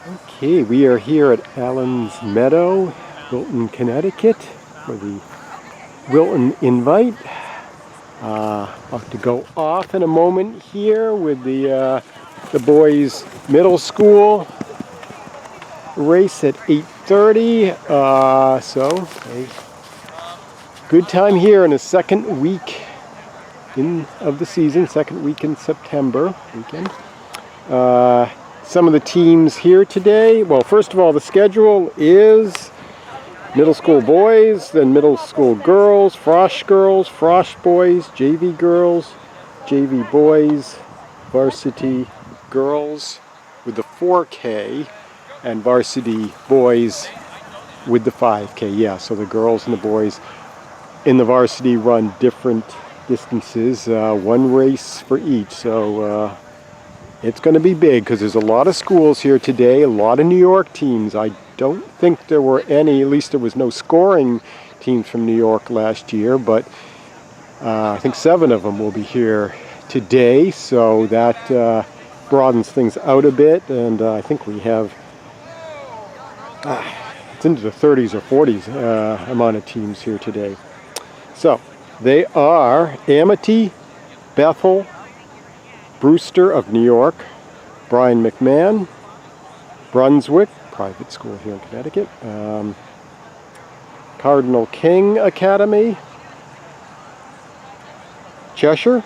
Okay, we are here at Allen's Meadow, Wilton, Connecticut, for the Wilton Invite. About to go off in a moment here with the boys' middle school race at 8:30. So a good time here in the second week of the season, second week in September weekend. Some of the teams here today. Well, first of all, the schedule is middle school boys, then middle school girls, Frosh boys, JV girls, JV boys, varsity girls with the 4K, and varsity boys with the 5K. Yeah, so the girls and the boys in the varsity run different distances, one race for each. So it's going to be big because there's a lot of schools here today, a lot of New York teams. I don't think there were any, at least there was no scoring teams from New York last year, but I think 7 of them will be here today, so that broadens things out a bit, and I think we have, it's into the 30s or 40s amount of teams here today. So they are Amity, Bethel, Brewster of New York, Brian McMahon, Brunswick, private school here in Connecticut, Cardinal King Academy, Cheshire,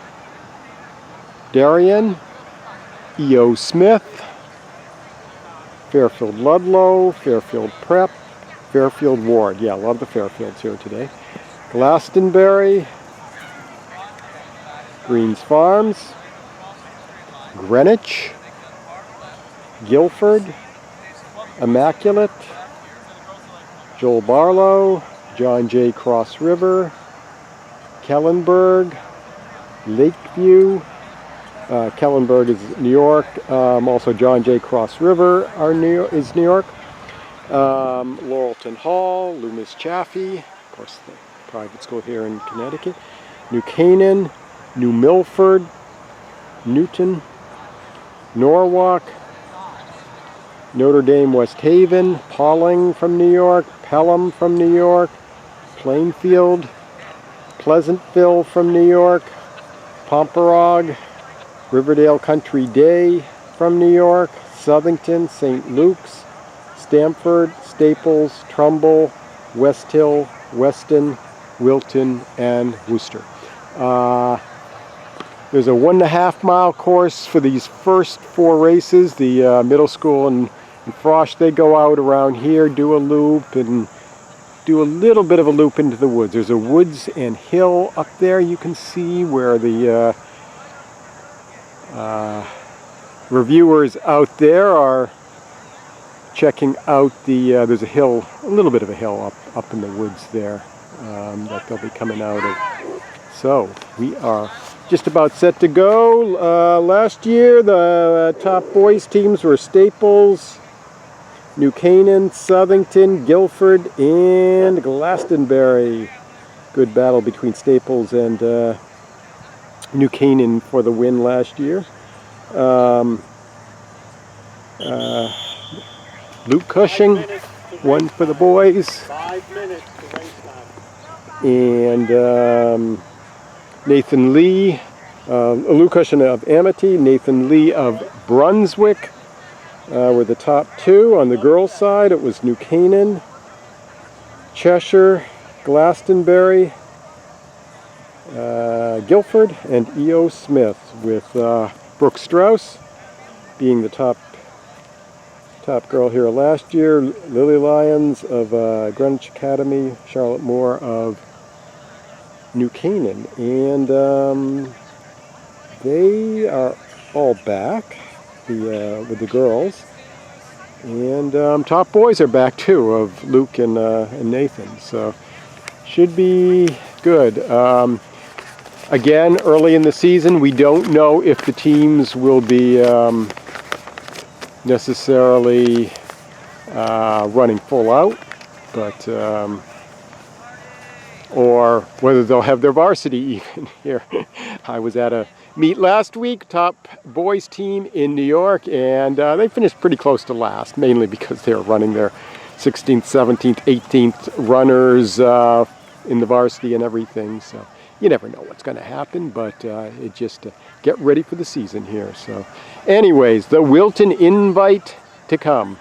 Darien, E.O. Smith, Fairfield Ludlow, Fairfield Prep, Fairfield Ward. Yeah, a lot of the Fairfields here today. Glastonbury, Greens Farms, Greenwich, Guilford, Immaculate, Joel Barlow, John J. Cross River, Kellenberg, Lakeview. Kellenberg is New York. Also John J. Cross River is New York. Laurelton Hall, Loomis Chaffee, of course the private school here in Connecticut. New Canaan, New Milford, Newton, Norwalk, Notre Dame West Haven, Pawling from New York, Pelham from New York, Plainfield, Pleasantville from New York, Pomperaug, Riverdale Country Day from New York, Southington, St. Luke's, Stamford, Staples, Trumbull, West Hill, Weston, Wilton, and Worcester. There's a 1.5 mile course for these first 4 races. The middle school and Frosh, they go out around here, do a loop, and do a little bit of a loop into the woods. There's a woods and hill up there you can see where the reviewers out there are checking out there's a hill, a little bit of a hill up in the woods there that they'll be coming out of. So we are just about set to go. Last year the top boys teams were Staples, New Canaan, Southington, Guilford, and Glastonbury. Good battle between Staples and New Canaan for the win last year. Luke Cushing won for the boys. 5 minutes to race time. And Nathan Lee, Luke Cushing of Amity, Nathan Lee of Brunswick were the top 2. On the girls' side, it was New Canaan, Cheshire, Glastonbury, Guilford, and E.O. Smith, with Brooke Strauss being the top girl here last year, Lily Lyons of Greenwich Academy, Charlotte Moore of New Canaan, and they are all back with the girls, and top boys are back too, of Luke and Nathan, so should be good. Again, early in the season, we don't know if the teams will be necessarily running full out, but or whether they'll have their varsity even here. I was at a meet last week, top boys team in New York, and they finished pretty close to last, mainly because they were running their 16th, 17th, 18th runners in the varsity and everything. So you never know what's going to happen, but it just get ready for the season here. So anyways, the Wilton Invite to come.